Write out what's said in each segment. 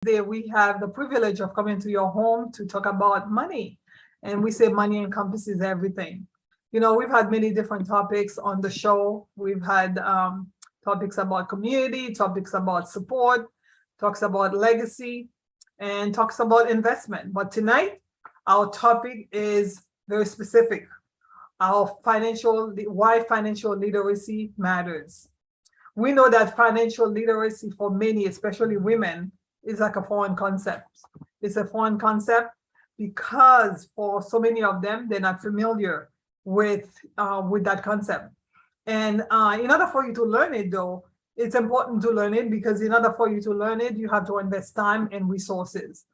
Today we have the privilege of coming to your home to talk about money. And we say money encompasses everything. We've had many different topics on the show. We've had topics about community, topics about support, talks about legacy, and talks about investment. But tonight, our topic is very specific. Why financial literacy matters. We know that financial literacy for many, especially women, is like a foreign concept. It's a foreign concept because for so many of them, they're not familiar with that concept. And in order for you to learn it, though, it's important to learn it because in order for you to learn it, you have to invest time and resources.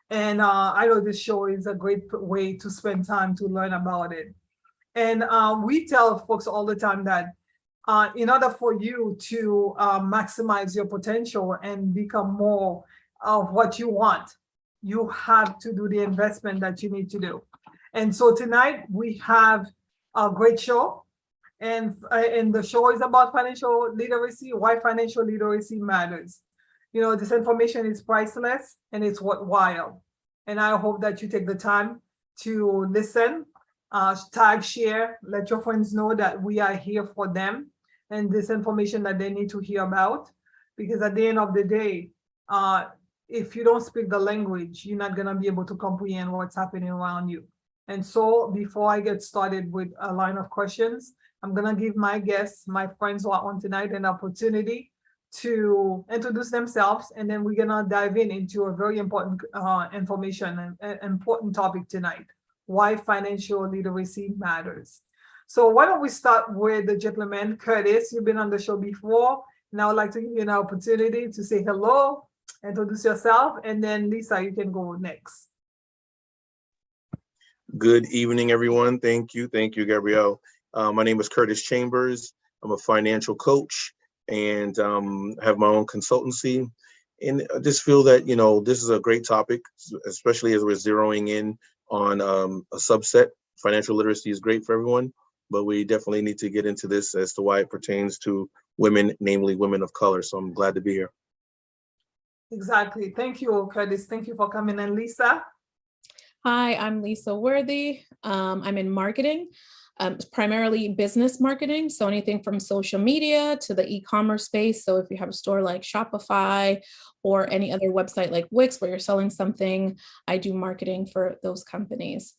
And I know this show is a great way to spend time to learn about it. And we tell folks all the time that in order for you to maximize your potential and become more of what you want, you have to do the investment that you need to do. And so tonight we have a great show, and the show is about financial literacy, why financial literacy matters. This information is priceless and it's worthwhile. And I hope that you take the time to listen, tag, share, let your friends know that we are here for them and this information that they need to hear about. Because at the end of the day, if you don't speak the language, you're not going to be able to comprehend what's happening around you. And so before I get started with a line of questions, I'm going to give my guests, my friends who are on tonight, an opportunity to introduce themselves. And then we're going to dive into a very important information, an important topic tonight, why financial literacy matters. So why don't we start with the gentleman, Curtis? You've been on the show before. Now I'd like to give you an opportunity to say hello, introduce yourself, and then Lisa, you can go next. Good evening, everyone. Thank you, Gabrielle. My name is Curtis Chambers. I'm a financial coach and have my own consultancy. And I just feel that, this is a great topic, especially as we're zeroing in on a subset. Financial literacy is great for everyone, but we definitely need to get into this as to why it pertains to women, namely women of color. So I'm glad to be here. Exactly. Thank you, Curtis. Thank you for coming in, Lisa. Hi, I'm Lisa Worthy. I'm in marketing, primarily business marketing. So anything from social media to the e-commerce space. So if you have a store like Shopify or any other website like Wix where you're selling something, I do marketing for those companies.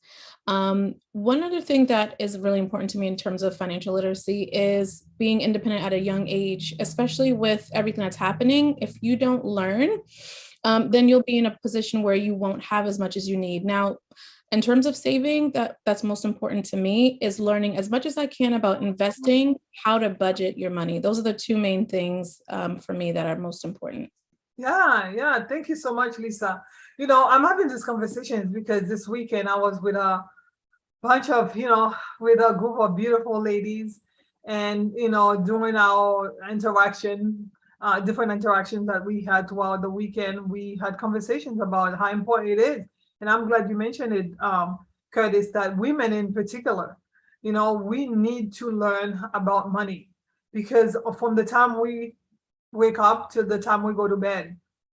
One other thing that is really important to me in terms of financial literacy is being independent at a young age, especially with everything that's happening. If you don't learn, then you'll be in a position where you won't have as much as you need. Now, in terms of saving, that's most important to me is learning as much as I can about investing, how to budget your money. Those are the two main things for me that are most important. Yeah. Thank you so much, Lisa. I'm having this conversation because this weekend I was with a bunch of, with a group of beautiful ladies and, during our interaction, different interactions that we had throughout the weekend, we had conversations about how important it is. And I'm glad you mentioned it, Curtis, that women in particular, we need to learn about money because from the time we wake up to the time we go to bed,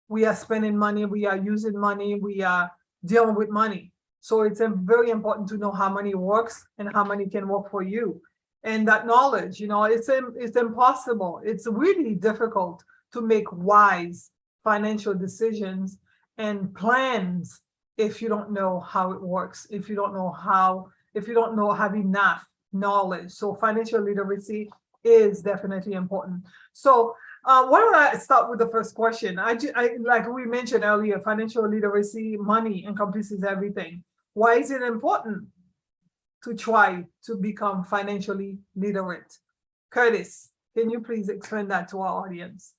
we are spending money, we are using money, we are dealing with money. So it's very important to know how money works and how money can work for you. And that knowledge, it's impossible. It's really difficult to make wise financial decisions and plans if you don't know how it works, if you don't have enough knowledge. So financial literacy is definitely important. So why don't I start with the first question? I like we mentioned earlier, financial literacy, money encompasses everything. Why is it important to try to become financially literate? Curtis, can you please explain that to our audience?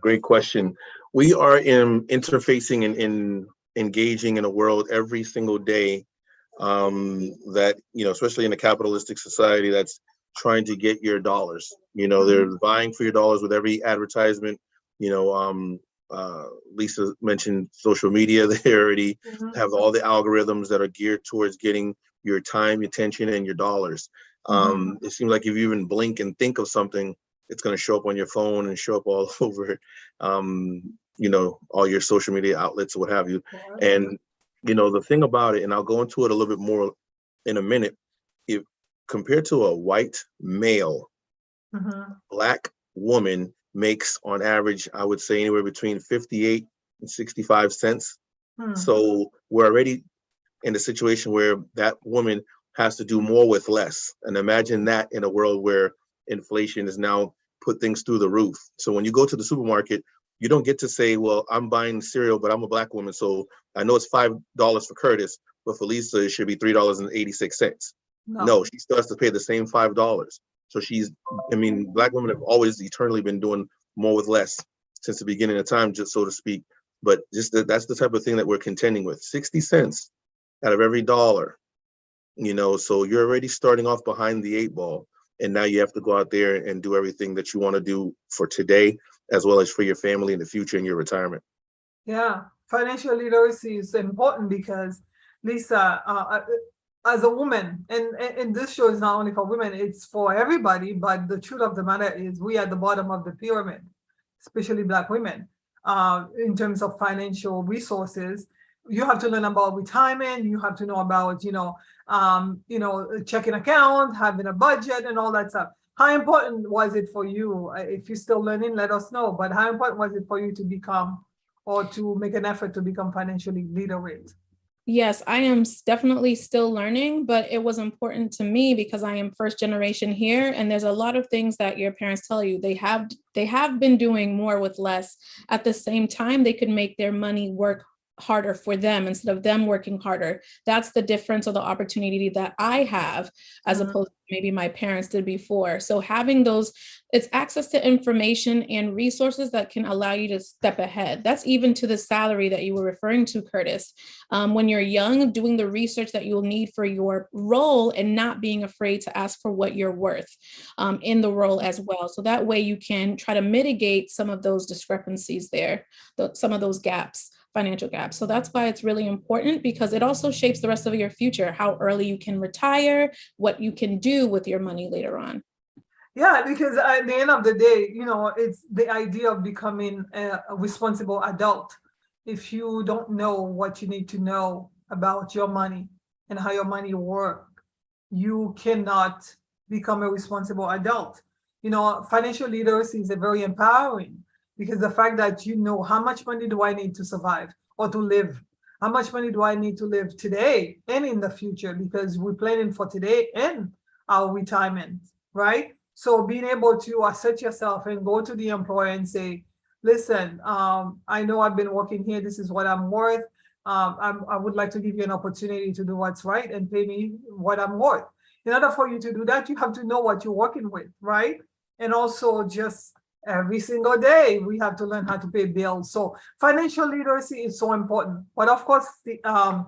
Great question. We are interfacing and engaging in a world every single day that, especially in a capitalistic society that's trying to get your dollars. They're vying for your dollars with every advertisement. Lisa mentioned social media. They already have all the algorithms that are geared towards getting your time, attention, and your dollars. It seems like if you even blink and think of something, it's going to show up on your phone and show up all over all your social media outlets or what have you. And, the thing about it, and I'll go into it a little bit more in a minute, if compared to a white male, Black woman makes on average, I would say anywhere between 58 and 65 cents. So we're already in a situation where that woman has to do more with less. And imagine that in a world where inflation has now put things through the roof. So when you go to the supermarket, you don't get to say, well, I'm buying cereal, but I'm a Black woman, so I know it's $5 for Curtis, but for Lisa, it should be $3.86. No, she still has to pay the same $5. So Black women have always eternally been doing more with less since the beginning of time, just so to speak. But that's the type of thing that we're contending with. 60 cents out of every dollar, so you're already starting off behind the 8 ball. And now you have to go out there and do everything that you want to do for today, as well as for your family in the future and your retirement. Yeah, financial literacy is important because, Lisa, as a woman, and this show is not only for women, it's for everybody, but the truth of the matter is we are at the bottom of the pyramid, especially Black women, in terms of financial resources. You have to learn about retirement. You have to know about, checking account, having a budget and all that stuff. How important was it for you? If you're still learning, let us know. But how important was it for you to become or to make an effort to become financially literate? Yes, I am definitely still learning, but it was important to me because I am first generation here. And there's a lot of things that your parents tell you they have been doing more with less. At the same time, they could make their money work harder for them instead of them working harder. That's the difference or the opportunity that I have as opposed to maybe my parents did before. So having it's access to information and resources that can allow you to step ahead. That's even to the salary that you were referring to, Curtis. When you're young, doing the research that you'll need for your role and not being afraid to ask for what you're worth in the role as well. So that way you can try to mitigate some of those discrepancies there, some of those gaps. Financial gaps. So that's why it's really important, because it also shapes the rest of your future, how early you can retire, what you can do with your money later on. Yeah, because at the end of the day, it's the idea of becoming a responsible adult. If you don't know what you need to know about your money and how your money works, you cannot become a responsible adult. Financial literacy is very empowering. Because the fact that how much money do I need to survive or to live? How much money do I need to live today and in the future? Because we're planning for today and our retirement, right? So being able to assert yourself and go to the employer and say, listen, I know I've been working here. This is what I'm worth. I would like to give you an opportunity to do what's right and pay me what I'm worth. In order for you to do that, you have to know what you're working with, right? And also just every single day, we have to learn how to pay bills. So financial literacy is so important. But of course, of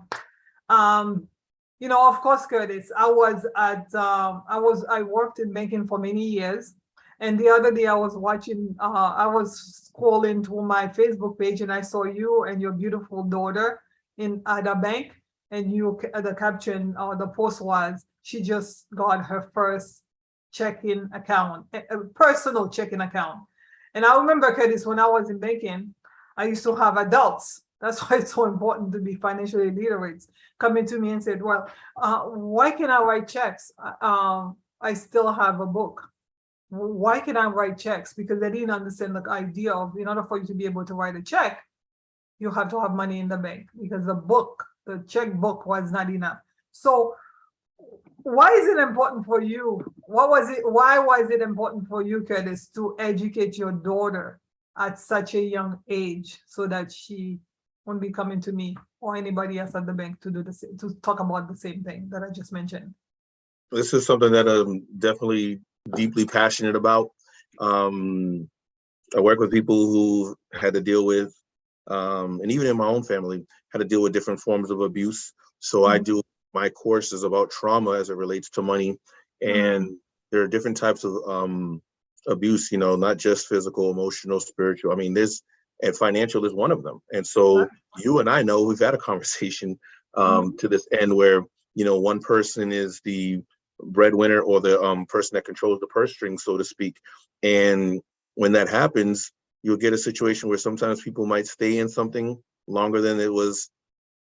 course, Curtis, I worked in banking for many years. And the other day I was scrolling through my Facebook page and I saw you and your beautiful daughter at a bank. And the caption or the post was, she just got her first checking account, a personal checking account. And I remember, Curtis, when I was in banking, I used to have adults. That's why it's so important to be financially literate, coming to me and said, well, why can I write checks? I still have a book. Why can I write checks? Because they didn't understand the idea of, in order for you to be able to write a check, you have to have money in the bank, because the checkbook was not enough. So why is it important for you? Why was it important for you, Curtis, to educate your daughter at such a young age so that she won't be coming to me or anybody else at the bank to talk about the same thing that I just mentioned? This is something that I'm definitely deeply passionate about. I work with people who had to deal with, and even in my own family, had to deal with different forms of abuse. So I do my course is about trauma as it relates to money. And there are different types of abuse, not just physical, emotional, spiritual. I mean, and financial is one of them. And so you and I know we've had a conversation to this end where, one person is the breadwinner or the person that controls the purse string, so to speak. And when that happens, you'll get a situation where sometimes people might stay in something longer than it was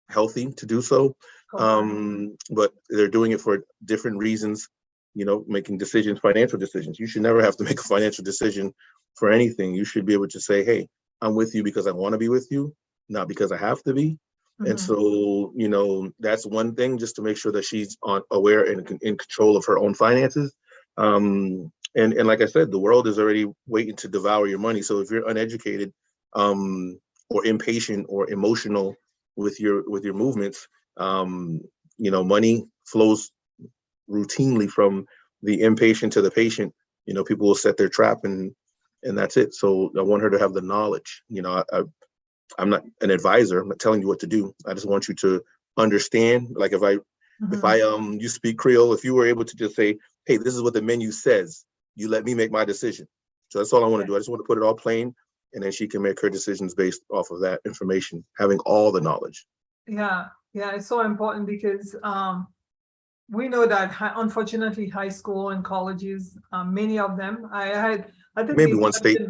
healthy to do so. But they're doing it for different reasons, making decisions, financial decisions. You should never have to make a financial decision for anything. You should be able to say, hey, I'm with you because I want to be with you, not because I have to be. And so, that's one thing, just to make sure that she's aware and in control of her own finances. And like I said, the world is already waiting to devour your money. So if you're uneducated or impatient or emotional with your movements, money flows routinely from the impatient to the patient. People will set their trap and that's it. So I want her to have the knowledge. I'm not an advisor. I'm not telling you what to do. I just want you to understand. Like if you speak Creole, if you were able to just say, hey, this is what the menu says, you let me make my decision. So that's all I want to do. I just want to put it all plain, and then she can make her decisions based off of that information, having all the knowledge. Yeah, it's so important because we know that unfortunately high school and colleges, many of them, I think maybe one state.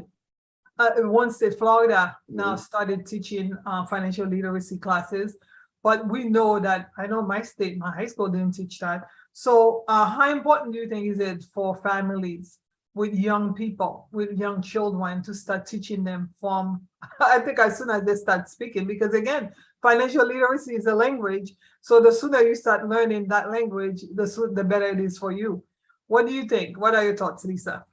One state, Florida, now started teaching financial literacy classes, but we know that, I know my state, my high school didn't teach that. So how important do you think is it for families with young people, with young children, to start teaching them from, I think as soon as they start speaking, because again, financial literacy is a language. So the sooner you start learning that language, the better it is for you. What do you think? What are your thoughts, Lisa?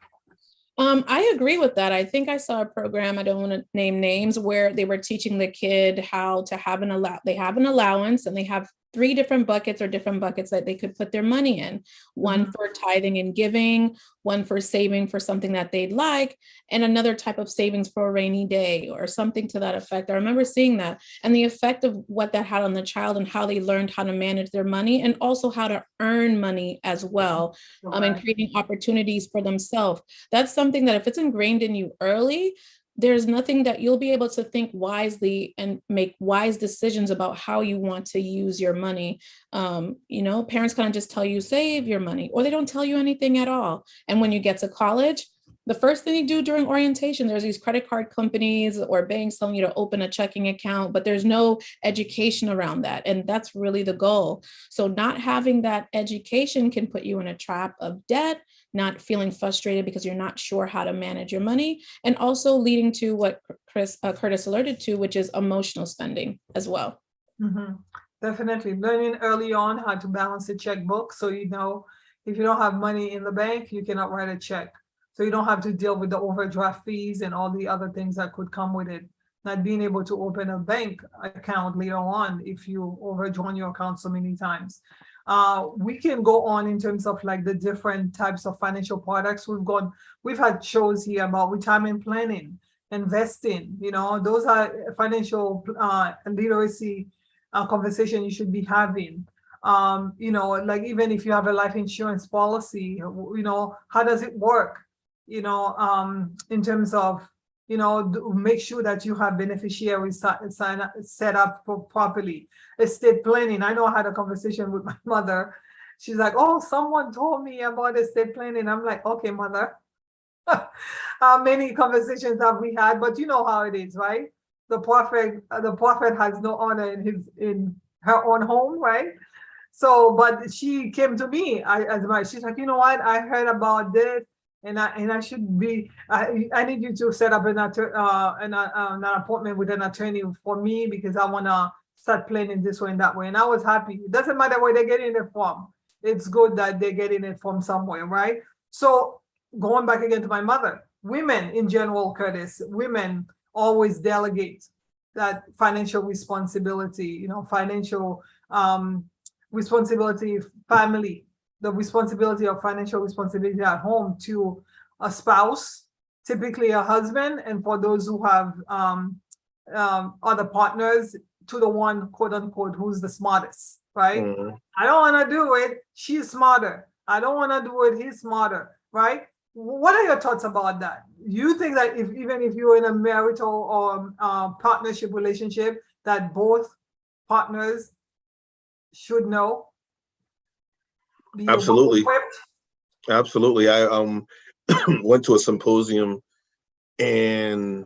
I agree with that. I think I saw a program, I don't want to name names, where they were teaching the kid how to have they have an allowance, and they have 3 different buckets or different buckets that they could put their money in. One for tithing and giving, one for saving for something that they'd like, and another type of savings for a rainy day or something to that effect. I remember seeing that, and the effect of what that had on the child and how they learned how to manage their money and also how to earn money as well, and creating opportunities for themselves. That's something that if it's ingrained in you early, there's nothing that you'll be able to think wisely and make wise decisions about how you want to use your money. Parents kind of just tell you, save your money, or they don't tell you anything at all. And when you get to college, the first thing you do during orientation, there's these credit card companies or banks telling you to open a checking account, but there's no education around that. And that's really the goal. So not having that education can put you in a trap of debt, not feeling frustrated because you're not sure how to manage your money, and also leading to what Curtis alerted to, which is emotional spending as well. Definitely learning early on how to balance a checkbook. So, if you don't have money in the bank, you cannot write a check. So you don't have to deal with the overdraft fees and all the other things that could come with it. Not being able to open a bank account later on if you overdrawn your account so many times. We can go on in terms of like the different types of financial products. We've had shows here about retirement planning, investing, those are financial literacy conversation you should be having. Like even if you have a life insurance policy, how does it work? In terms of, make sure that you have beneficiaries set up properly. Estate planning. I know I had a conversation with my mother. She's like, oh, someone told me about estate planning. I'm like, okay, mother. How many conversations have we had? But you know how it is, right? The prophet has no honor in her own home, right? So, but she came to me she's like, you know what? I heard about this. And I should be. I need you to set up an appointment with an attorney for me because I want to start planning this way and that way. And I was happy. It doesn't matter where they're getting it from. It's good that they're getting it from somewhere, right? So going back again to my mother, women in general, Curtis, women always delegate that financial responsibility. Financial responsibility, family. The responsibility of financial responsibility at home to a spouse, typically a husband, and for those who have other partners, to the one, quote unquote, who's the smartest, right? I don't want to do it. She's smarter. I don't want to do it. He's smarter, right? What are your thoughts about that? You think that even if you're in a marital or partnership relationship, that both partners should know? Absolutely. I went to a symposium, and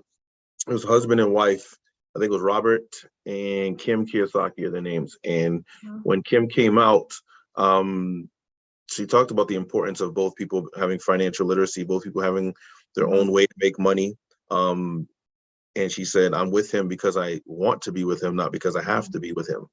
it was husband and wife. I think it was Robert and Kim Kiyosaki are their names. And when Kim came out, she talked about the importance of both people having financial literacy, both people having their own way to make money. And she said, I'm with him because I want to be with him, not because I have to be with him.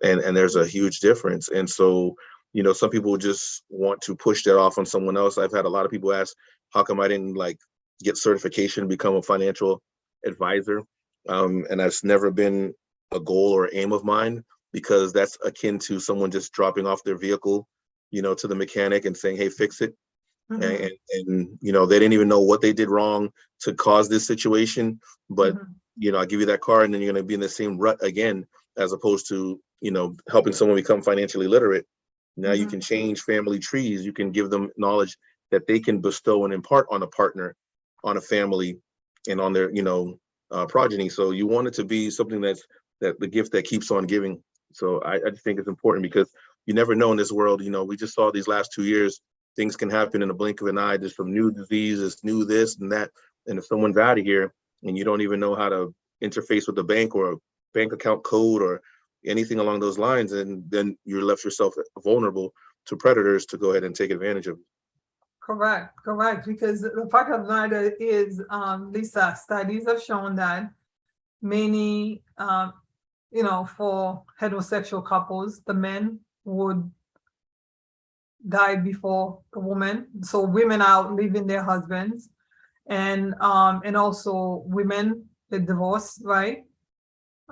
And there's a huge difference. And so, you know, some people just want to push that off on someone else. I've had a lot of people ask, how come I didn't like get certification, become a financial advisor? And that's never been a goal or aim of mine, because that's akin to someone just dropping off their vehicle, you know, to the mechanic and saying, hey, fix it. And you know, they didn't even know what they did wrong to cause this situation. But, you know, I give you that car and then you're going to be in the same rut again, as opposed to, you know, helping someone become financially literate. Now you can change family trees. You can give them knowledge that they can bestow and impart on a partner, on a family, and on their, you know, progeny. So you want it to be something that the gift that keeps on giving. So I just think it's important, because you never know in this world. You know, we just saw these last 2 years, things can happen in a blink of an eye. There's some new diseases, new this and that. And if someone's out of here and you don't even know how to interface with the bank or a bank account code or anything along those lines, and then you're left yourself vulnerable to predators to go ahead and take advantage of. Correct. Because the fact of the matter is, Lisa, studies have shown that many, you know, for heterosexual couples, the men would die before the woman. So women are outliving their husbands, and also women get divorced, right?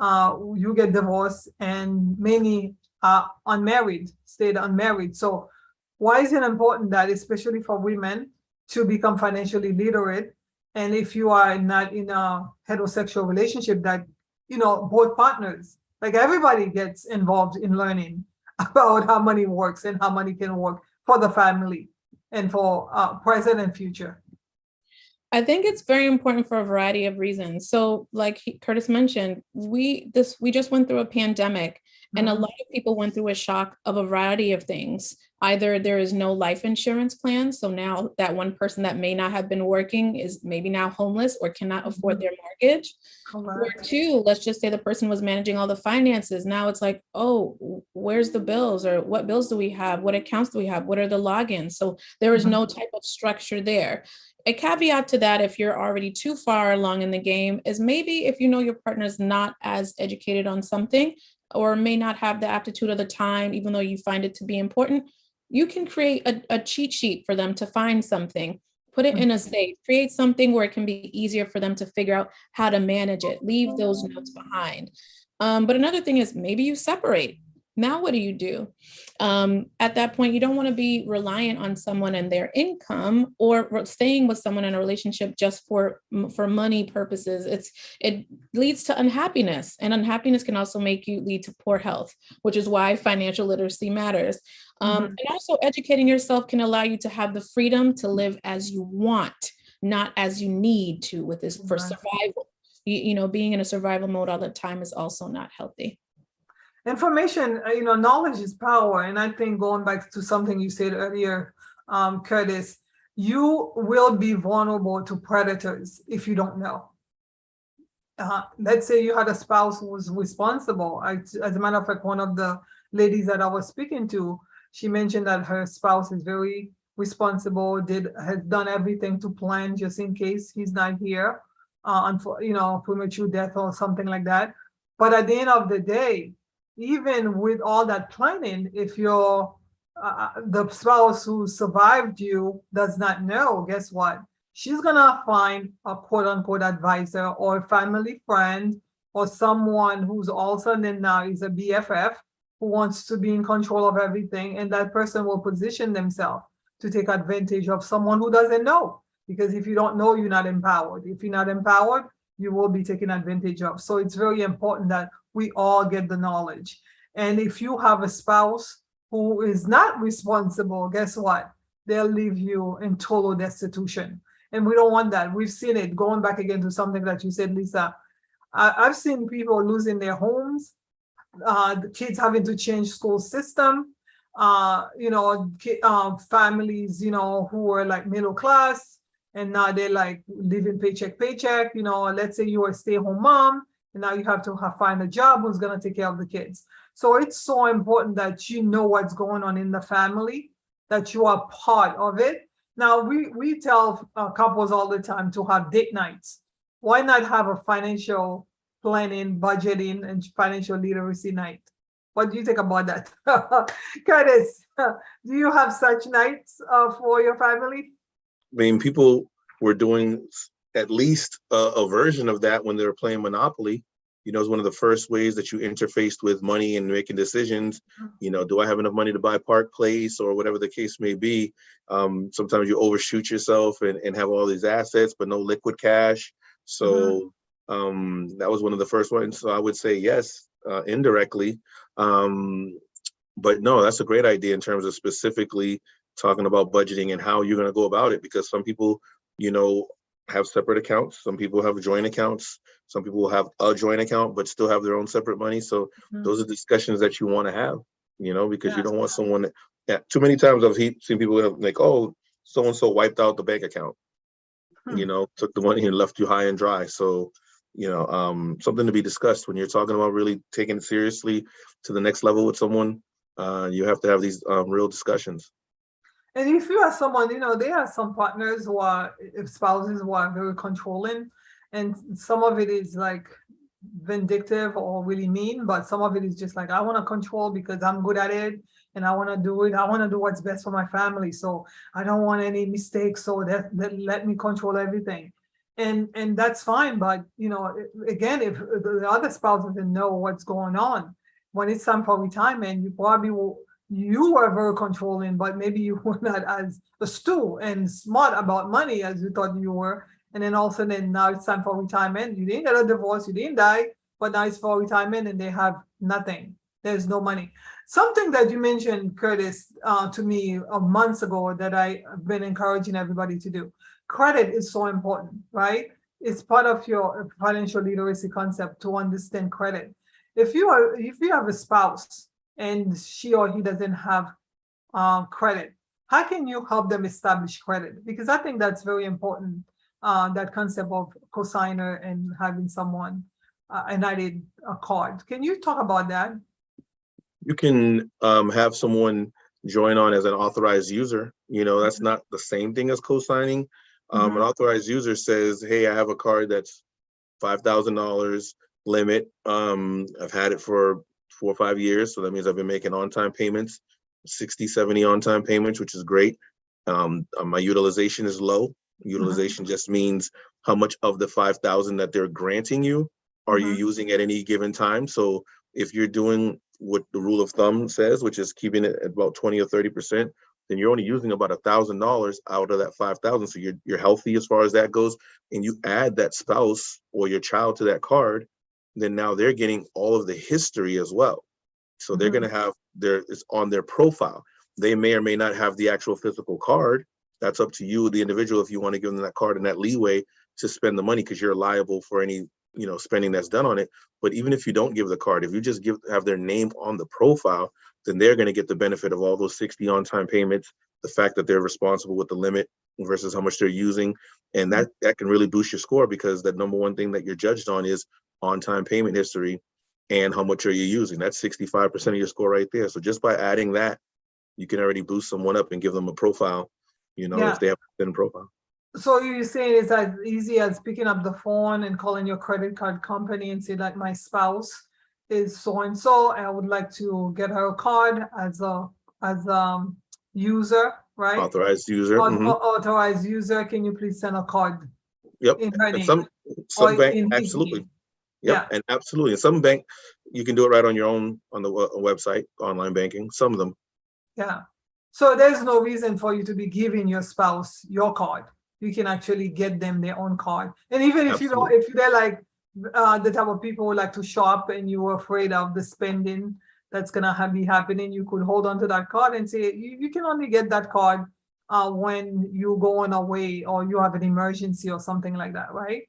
You get divorced, and many are unmarried, stayed unmarried. So why is it important that, especially for women, to become financially literate? And if you are not in a heterosexual relationship, that, you know, both partners, like everybody gets involved in learning about how money works and how money can work for the family and for present and future. I think it's very important for a variety of reasons. So like Curtis mentioned, we just went through a pandemic, and a lot of people went through a shock of a variety of things. Either there is no life insurance plan, so now that one person that may not have been working is maybe now homeless or cannot afford their mortgage. Or two, let's just say the person was managing all the finances. Now it's like, oh, where's the bills, or what bills do we have? What accounts do we have? What are the logins? So there is no type of structure there. A caveat to that, if you're already too far along in the game, is maybe if you know your partner's not as educated on something, or may not have the aptitude or the time, even though you find it to be important, you can create a cheat sheet for them to find something, put it in a safe, create something where it can be easier for them to figure out how to manage it, leave those notes behind. But another thing is, maybe you separate. Now, what do you do? At that point, you don't want to be reliant on someone and their income, or staying with someone in a relationship just for money purposes. It leads to unhappiness, and unhappiness can also make you lead to poor health, which is why financial literacy matters. And also, educating yourself can allow you to have the freedom to live as you want, not as you need to, with this for survival. You know, being in a survival mode all the time is also not healthy. Information, you know, knowledge is power. And I think, going back to something you said earlier, Curtis, you will be vulnerable to predators if you don't know. Let's say you had a spouse who was responsible. As a matter of fact, one of the ladies that I was speaking to, she mentioned that her spouse is very responsible, has done everything to plan just in case he's not here, you know, premature death or something like that. But at the end of the day, even with all that planning, if your the spouse who survived you does not know, guess what? She's gonna find a quote unquote advisor or a family friend or someone who's also then now is a BFF who wants to be in control of everything, and that person will position themselves to take advantage of someone who doesn't know. Because if you don't know, you're not empowered. If you're not empowered, you will be taken advantage of. So it's very important that we all get the knowledge. And if you have a spouse who is not responsible, guess what? They'll leave you in total destitution. And we don't want that. We've seen it. Going back again to something that you said, Lisa, I've seen people losing their homes, the kids having to change school system, you know, families, you know, who were like middle class and now they're like living paycheck. Let's say you are a stay-at-home mom, and now you have to find a job who's going to take care of the kids. So it's so important that you know what's going on in the family, that you are part of it. Now, we tell couples all the time to have date nights. Why not have a financial planning, budgeting, and financial literacy night? What do you think about that? Curtis, do you have such nights for your family? I mean, people were doing at least a version of that when they were playing Monopoly. It's one of the first ways that you interfaced with money and making decisions. Do I have enough money to buy Park Place or whatever the case may be? Sometimes you overshoot yourself and have all these assets, but no liquid cash. So that was one of the first ones. So I would say yes, indirectly. But no, that's a great idea in terms of specifically talking about budgeting and how you're going to go about it, because some people, have separate accounts. Some people have joint accounts. Some people will have a joint account, but still have their own separate money. So those are discussions that you want to have, because you don't want someone too many times I've seen people have like, oh, so-and-so wiped out the bank account, took the money and left you high and dry. So, something to be discussed when you're talking about really taking it seriously to the next level with someone. You have to have these real discussions. And if you are someone, there are some partners spouses who are very controlling, and some of it is like vindictive or really mean, but some of it is just like, I want to control because I'm good at it and I want to do it. I want to do what's best for my family. So I don't want any mistakes. So that let me control everything. And that's fine. But, again, if the other spouse doesn't know what's going on, when it's time for retirement, you were very controlling, but maybe you were not as astute and smart about money as you thought you were. And then all of a sudden, now it's time for retirement. You didn't get a divorce, you didn't die, but now it's for retirement and they have nothing. There's no money. Something that you mentioned, Curtis, to me months ago that I've been encouraging everybody to do. Credit is so important, right? It's part of your financial literacy concept to understand credit. If you have a spouse and she or he doesn't have credit, how can you help them establish credit? Because I think that's very important, that concept of cosigner and having someone and I did a card. Can you talk about that? You can have someone join on as an authorized user. That's not the same thing as co-signing. An authorized user says, hey, I have a card that's $5,000 limit. I've had it for 4 or 5 years. So that means I've been making on-time payments, 60, 70 on-time payments, which is great. My utilization is low. Utilization just means how much of the 5,000 that they're granting you are you using at any given time. So if you're doing what the rule of thumb says, which is keeping it at about 20 or 30%, then you're only using about $1,000 out of that 5,000. So you're healthy as far as that goes. And you add that spouse or your child to that card, then now they're getting all of the history as well. So they're going to have it's on their profile. They may or may not have the actual physical card. That's up to you, the individual, if you want to give them that card and that leeway to spend the money, because you're liable for any spending that's done on it. But even if you don't give the card, if you just have their name on the profile, then they're going to get the benefit of all those 60 on-time payments, the fact that they're responsible with the limit versus how much they're using. And that can really boost your score, because the number one thing that you're judged on is on-time payment history and how much are you using. That's 65% of your score right there. So just by adding that, you can already boost someone up and give them a profile, if they have a thin profile. So you're saying it's as easy as picking up the phone and calling your credit card company and say, like, my spouse is so-and-so, and I would like to get her a card as a user, right? Authorized user. Authorized user. Can you please send a card? Yep. In her And name, some bank, absolutely. Name. Yep. And absolutely. In some bank, you can do it right on your own, on the website, online banking, some of them. Yeah. So there's no reason for you to be giving your spouse your card. You can actually get them their own card. And even if if they're like the type of people who like to shop and you're afraid of the spending that's gonna be happening, you could hold on to that card and say you can only get that card when you're going away or you have an emergency or something like that, right?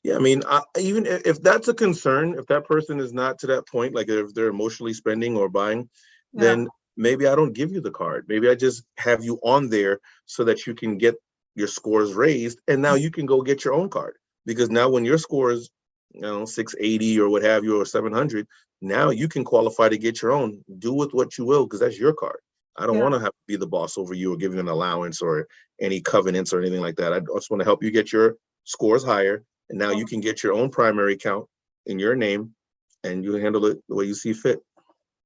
Yeah, I mean, even if that's a concern, if that person is not to that point, like if they're emotionally spending or buying, then maybe I don't give you the card. Maybe I just have you on there so that you can get your scores raised, and now you can go get your own card. Because now when your score is, 680 or what have you, or 700, now you can qualify to get your own. Do with what you will, because that's your card. I don't want to have to be the boss over you or give you an allowance or any covenants or anything like that. I just want to help you get your scores higher, and now you can get your own primary account in your name, and you handle it the way you see fit.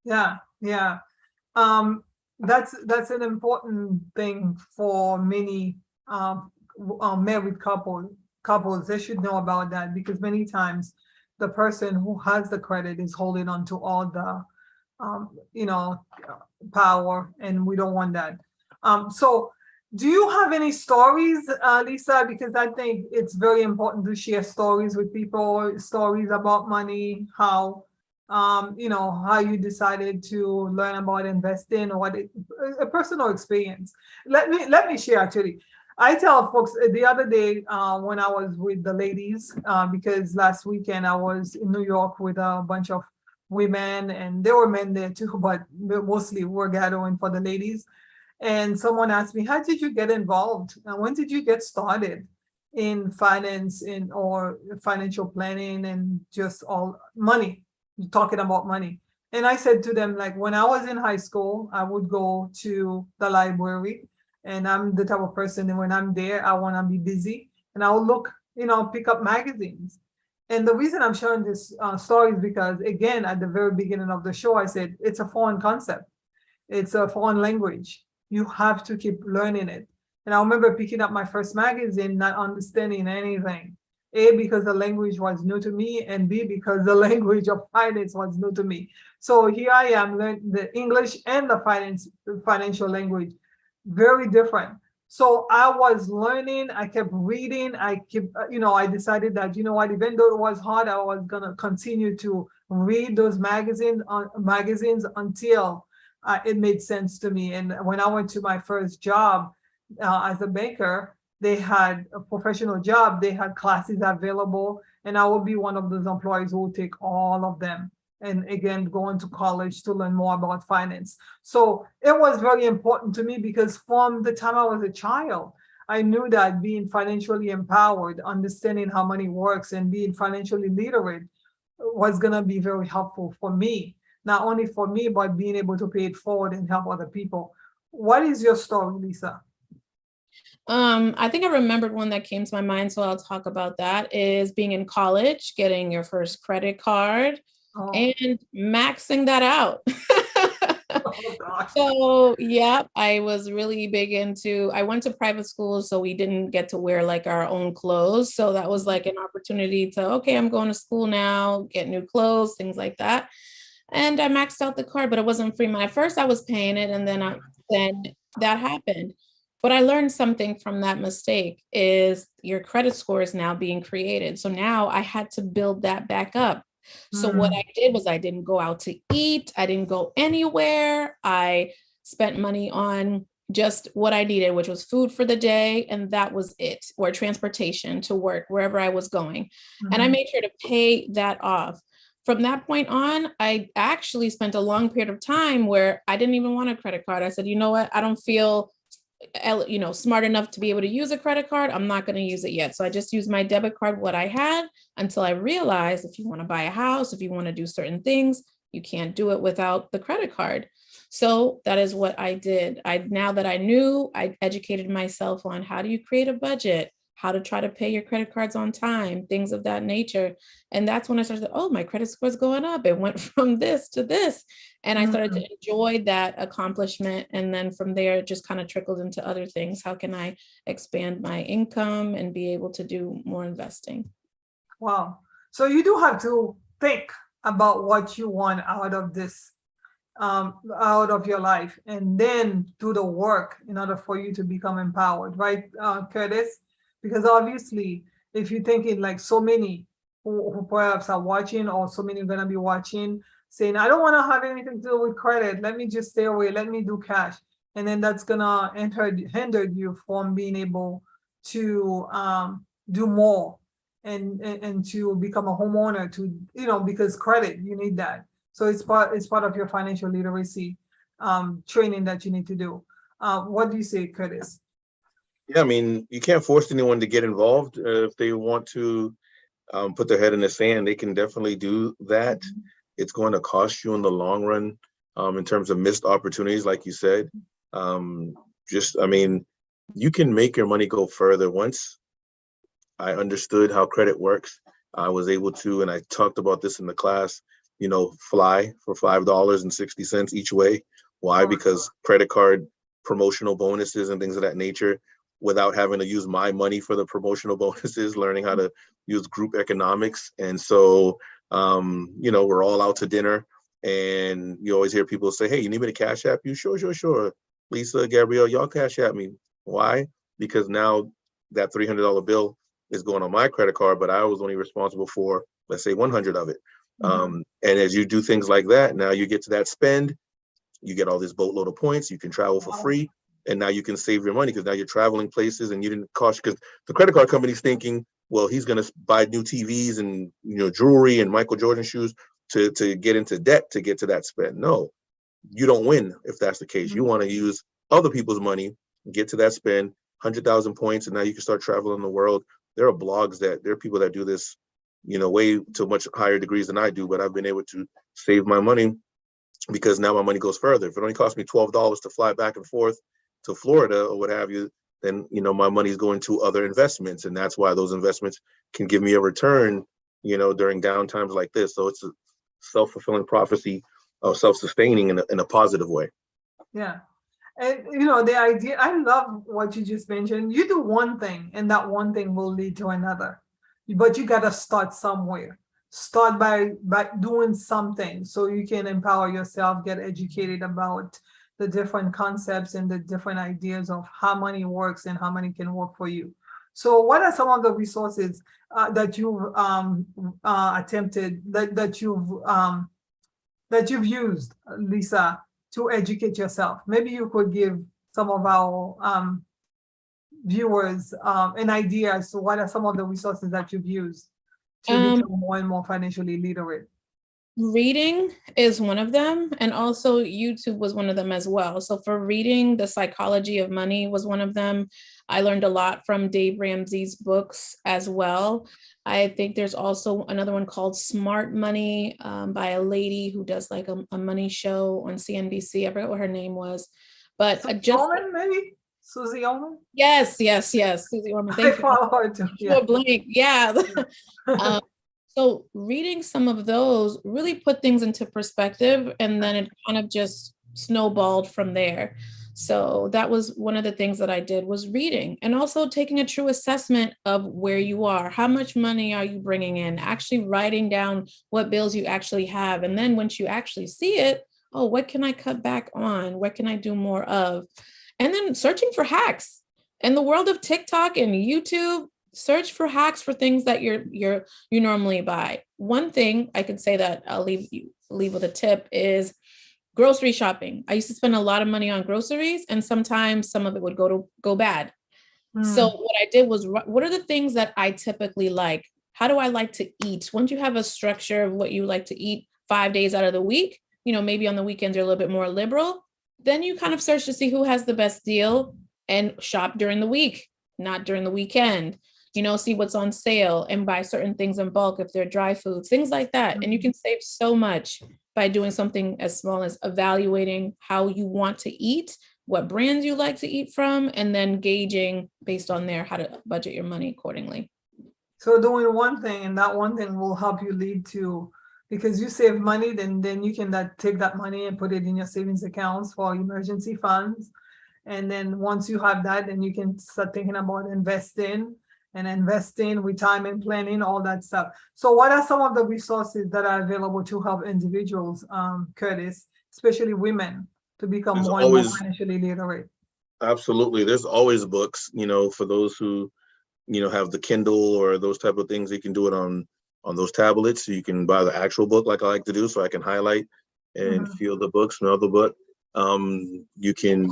Yeah, yeah. That's an important thing for many married couples. They should know about that, because many times the person who has the credit is holding on to all the power, and we don't want that. So do you have any stories, Lisa? Because I think it's very important to share stories with people, stories about money, how how you decided to learn about investing, or a personal experience. Let me share, actually. I tell folks the other day when I was with the ladies, because last weekend I was in New York with a bunch of women, and there were men there too, but mostly we're gathering for the ladies. And someone asked me, how did you get involved? And when did you get started in finance or financial planning and just all money, talking about money? And I said to them, like, when I was in high school, I would go to the library, and I'm the type of person, and when I'm there, I want to be busy, and I'll look, pick up magazines. And the reason I'm sharing this story is because, again, at the very beginning of the show, I said it's a foreign concept. It's a foreign language. You have to keep learning it. And I remember picking up my first magazine, not understanding anything. A, because the language was new to me, and B, because the language of finance was new to me. So here I am learning the English and the financial language, very different. So I was learning, I kept reading, I decided that, even though it was hard, I was gonna continue to read those magazines until it made sense to me. And when I went to my first job as a banker, they had a professional job, they had classes available, and I would be one of those employees who would take all of them. And again, going to college to learn more about finance. So it was very important to me, because from the time I was a child, I knew that being financially empowered, understanding how money works, and being financially literate was going to be very helpful for me. Not only for me, but being able to pay it forward and help other people. What is your story, Lisa? I think I remembered one that came to my mind, so I'll talk about that, is being in college, getting your first credit card, and maxing that out. So yeah, I was really big I went to private school, so we didn't get to wear like our own clothes. So that was like an opportunity to, okay, I'm going to school now, get new clothes, things like that. And I maxed out the card, but it wasn't free. At first I was paying it, and then that happened. But I learned something from that mistake, is your credit score is now being created. So now I had to build that back up. So what I did was, I didn't go out to eat. I didn't go anywhere. I spent money on just what I needed, which was food for the day. And that was it, or transportation to work, wherever I was going. And I made sure to pay that off. From that point on, I actually spent a long period of time where I didn't even want a credit card. I said, you know what? I don't feel smart enough to be able to use a credit card. I'm not going to use it yet. So I just used my debit card, what I had, until I realized if you want to buy a house, if you want to do certain things, you can't do it without the credit card. So that is what I did. Now that I knew, I educated myself on how do you create a budget, how to try to pay your credit cards on time, things of that nature. And that's when I started, my credit score is going up. It went from this to this. And I started to enjoy that accomplishment. And then from there, it just kind of trickled into other things. How can I expand my income and be able to do more investing? Wow. So you do have to think about what you want out of this, out of your life, and then do the work in order for you to become empowered, right, Curtis? Because obviously, if you're thinking like so many who perhaps are watching, or so many are going to be watching, saying, I don't want to have anything to do with credit. Let me just stay away. Let me do cash. And then that's going to hinder you from being able to do more and to become a homeowner, to, because credit, you need that. So it's part of your financial literacy training that you need to do. What do you say, Curtis? Yeah, I mean, you can't force anyone to get involved. If they want to put their head in the sand, they can definitely do that. It's going to cost you in the long run, in terms of missed opportunities, like you said. Um, I mean, you can make your money go further. Once I understood how credit works, I was able to, and I talked about this in the class, fly for $5.60 each way. Why? Or Because credit card promotional bonuses and things of that nature, without having to use my money for the promotional bonuses, learning how to use group economics. And so, we're all out to dinner, and you always hear people say, "Hey, you need me to cash app you?" Sure, sure, sure. Lisa, Gabrielle, y'all cash app me. Why? Because now that $300 bill is going on my credit card, but I was only responsible for, let's say, 100 of it. And as you do things like that, now you get to that spend, you get all this boatload of points, you can travel for free, and now you can save your money because now you're traveling places and you didn't cost, because the credit card company's thinking, well, he's going to buy new TVs and jewelry and Michael Jordan shoes to get into debt to get to that spend. No, you don't win if that's the case. You want to use other people's money, get to that spend, 100,000 points, and now you can start traveling the world. There are people that do this, way to much higher degrees than I do, but I've been able to save my money because now my money goes further. If it only costs me $12 to fly back and forth to Florida or what have you, then my money's going to other investments, and that's why those investments can give me a return, during down times like this. So it's a self-fulfilling prophecy of self-sustaining in a positive way. yeah. And the idea, I love what you just mentioned. You do one thing and that one thing will lead to another. But you gotta start somewhere. Start by doing something so you can empower yourself, get educated about the different concepts and the different ideas of how money works and how money can work for you. So what are some of the resources that you've attempted that you've used, Lisa, to educate yourself? Maybe you could give some of our viewers an idea as to what are some of the resources that you've used to become more and more financially literate. Reading is one of them, and also YouTube was one of them as well. So for reading, The Psychology of Money was one of them. I learned a lot from Dave Ramsey's books as well. I think there's also another one called Smart Money by a lady who does like a money show on CNBC. I forgot what her name was, but Ullman, maybe Susie Ullman. Yes, Susie Orman. Thank you. Follow her too. Yeah. Blank. Yeah. So reading some of those really put things into perspective, and then it kind of just snowballed from there. So that was one of the things that I did, was reading, and also taking a true assessment of where you are. How much money are you bringing in? Actually writing down what bills you actually have. And then once you actually see it, oh, what can I cut back on? What can I do more of? And then searching for hacks. In the world of TikTok and YouTube, search for hacks for things that you normally buy. One thing I could say that I'll leave with a tip is grocery shopping. I used to spend a lot of money on groceries, and sometimes some of it would go bad. So what I did was, what are the things that I typically like? How do I like to eat? Once you have a structure of what you like to eat 5 days out of the week, maybe on the weekends you're a little bit more liberal, then you kind of search to see who has the best deal and shop during the week, not during the weekend. See what's on sale and buy certain things in bulk if they're dry foods, things like that. And you can save so much by doing something as small as evaluating how you want to eat, what brands you like to eat from, and then gauging based on there how to budget your money accordingly. So doing one thing, and that one thing will help you lead to, because you save money, then you can take that money and put it in your savings accounts for emergency funds. And then once you have that, then you can start thinking about investing, retirement planning, all that stuff. So what are some of the resources that are available to help individuals, Curtis, especially women, to become more and more financially literate? Absolutely. There's always books, for those who, have the Kindle or those type of things. You can do it on those tablets. So you can buy the actual book like I like to do, so I can highlight and feel the books, another book. You can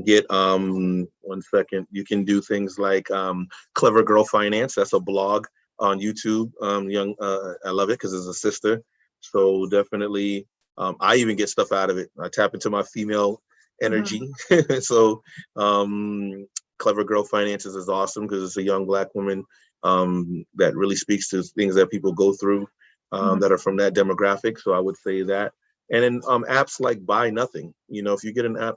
get you can do things like Clever Girl Finance. That's a blog on YouTube. I love it because it's a sister, so definitely I even get stuff out of it. I tap into my female energy. So Clever Girl Finances is awesome because it's a young Black woman that really speaks to things that people go through that are from that demographic. So I would say that. And then apps like Buy Nothing. If you get an app,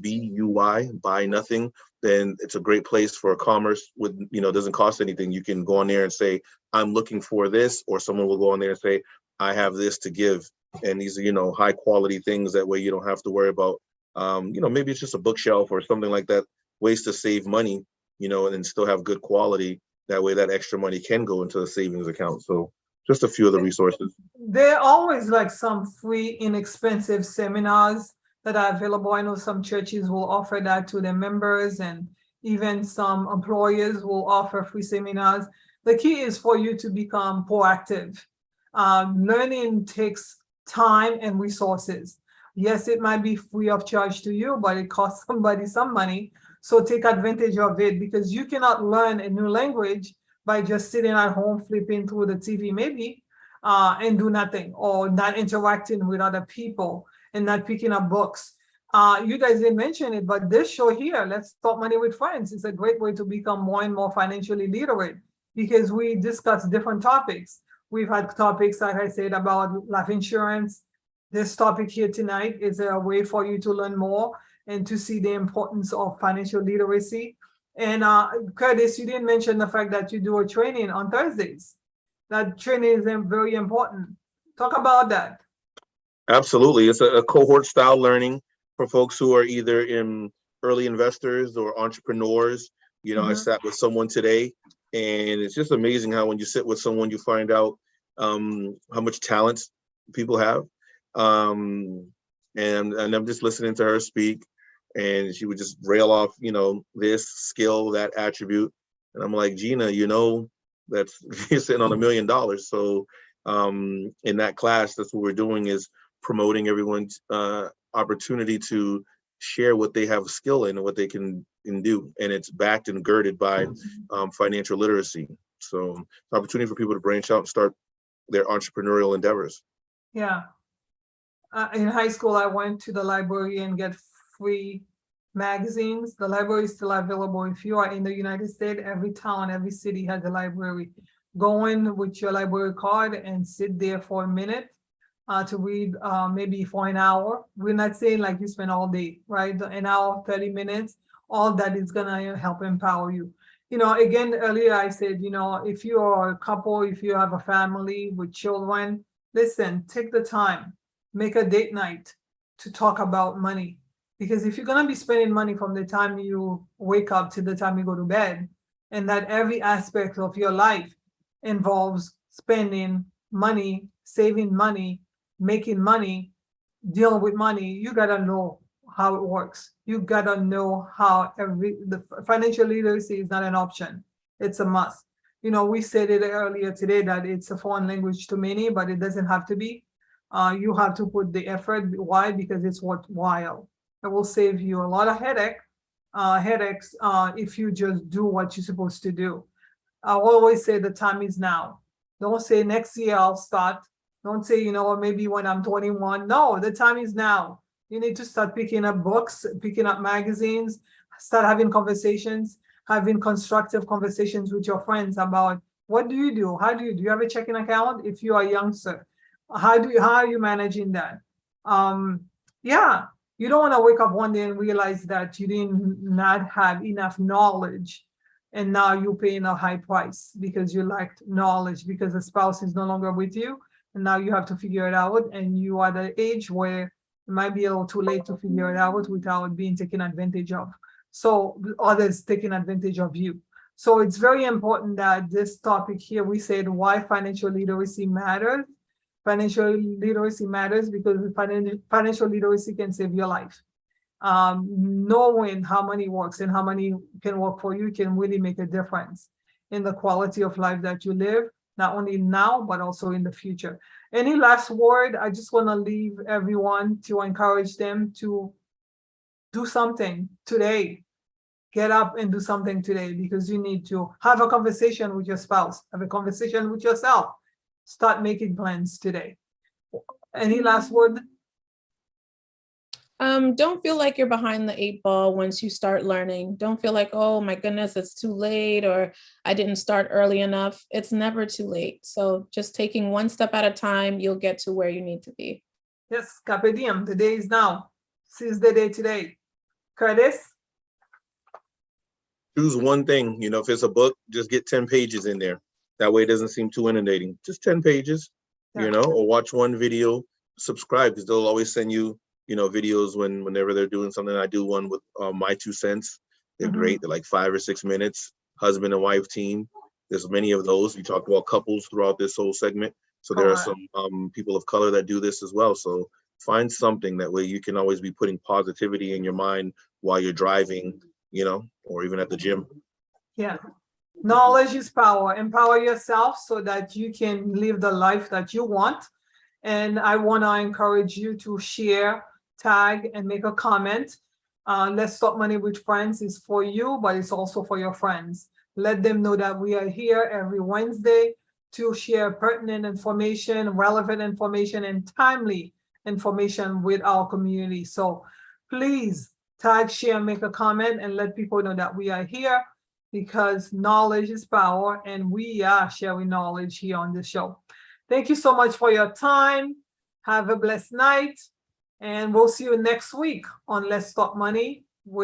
BUY, Buy Nothing, then it's a great place for commerce with, doesn't cost anything. You can go on there and say, I'm looking for this, or someone will go on there and say, I have this to give. And these are, high quality things. That way you don't have to worry about, maybe it's just a bookshelf or something like that, ways to save money, and still have good quality. That way that extra money can go into a savings account. So just a few of the resources. There are always like some free, inexpensive seminars that are available. I know some churches will offer that to their members, and even some employers will offer free seminars. The key is for you to become proactive. Learning takes time and resources. Yes, it might be free of charge to you, but it costs somebody some money. So take advantage of it, because you cannot learn a new language by just sitting at home, flipping through the TV maybe, and do nothing, or not interacting with other people and not picking up books. You guys didn't mention it, but this show here, Let's Talk Money with Friends, is a great way to become more and more financially literate, because we discuss different topics. We've had topics, like I said, about life insurance. This topic here tonight is a way for you to learn more and to see the importance of financial literacy. And Curtis, you didn't mention the fact that you do a training on Thursdays. That training is very important. Talk about that. Absolutely. It's a cohort style learning for folks who are either in early investors or entrepreneurs. I sat with someone today, and it's just amazing how when you sit with someone, you find out how much talent people have. And I'm just listening to her speak, and she would just rail off, this skill, that attribute. And I'm like, Gina, that's you're sitting on $1 million. So in that class, that's what we're doing, is promoting everyone's opportunity to share what they have skill in and what they can do. And it's backed and girded by financial literacy. So it's an opportunity for people to branch out and start their entrepreneurial endeavors. Yeah. In high school, I went to the library and get free magazines. The library is still available. If you are in the United States, every town, every city has a library. Go in with your library card and sit there for a minute to read, maybe for an hour. We're not saying like you spend all day, right? An hour, 30 minutes, all that is gonna help empower you. Again, earlier I said, if you are a couple, if you have a family with children, listen, take the time, make a date night to talk about money. Because if you're gonna be spending money from the time you wake up to the time you go to bed, and that every aspect of your life involves spending money, saving money, making money, dealing with money, you gotta know how it works. You gotta know how the financial literacy is not an option. It's a must. We said it earlier today that it's a foreign language to many, but it doesn't have to be. You have to put the effort. Why? Because it's worthwhile. It will save you a lot of headaches if you just do what you're supposed to do. I always say the time is now. Don't say next year I'll start. Don't say, maybe when I'm 21. No, the time is now. You need to start picking up books, picking up magazines, start having conversations, having constructive conversations with your friends about what do you do? How do you have a checking account? If you are a youngster, how are you managing that? Yeah, you don't want to wake up one day and realize that you did not have enough knowledge, and now you're paying a high price because you lacked knowledge, because the spouse is no longer with you, and now you have to figure it out, and you are at the age where it might be a little too late to figure it out without being taken advantage of. So others taking advantage of you. So it's very important that this topic here, we said why financial literacy matters. Financial literacy matters because financial literacy can save your life. Knowing how money works and how money can work for you can really make a difference in the quality of life that you live, not only now, but also in the future. Any last word? I just want to leave everyone to encourage them to do something today. Get up and do something today, because you need to have a conversation with your spouse, have a conversation with yourself. Start making plans today. Any last word? Don't feel like you're behind the 8 ball once you start learning. Don't feel like, oh my goodness, it's too late, or I didn't start early enough. It's never too late. So just taking one step at a time, you'll get to where you need to be. Yes, carpe diem. The day is now. Seize the day today. Curtis? Choose one thing. If it's a book, just get 10 pages in there. That way it doesn't seem too inundating. Just 10 pages, or watch one video, subscribe, because they'll always send you, videos whenever they're doing something. I do one with My 2 Cents. They're great. They're like 5 or 6 minutes. Husband and wife team. There's many of those. We talked about couples throughout this whole segment. So there are some people of color that do this as well. So find something that way you can always be putting positivity in your mind while you're driving, or even at the gym. Yeah. Knowledge is power. Empower yourself so that you can live the life that you want. And I want to encourage you to share, tag, and make a comment. Let's Talk Money with Friends is for you, but it's also for your friends. Let them know that we are here every Wednesday to share pertinent information, relevant information, and timely information with our community. So please tag, share, make a comment, and let people know that we are here, because knowledge is power, and we are sharing knowledge here on the show. Thank you so much for your time. Have a blessed night, and we'll see you next week on Let's Talk Money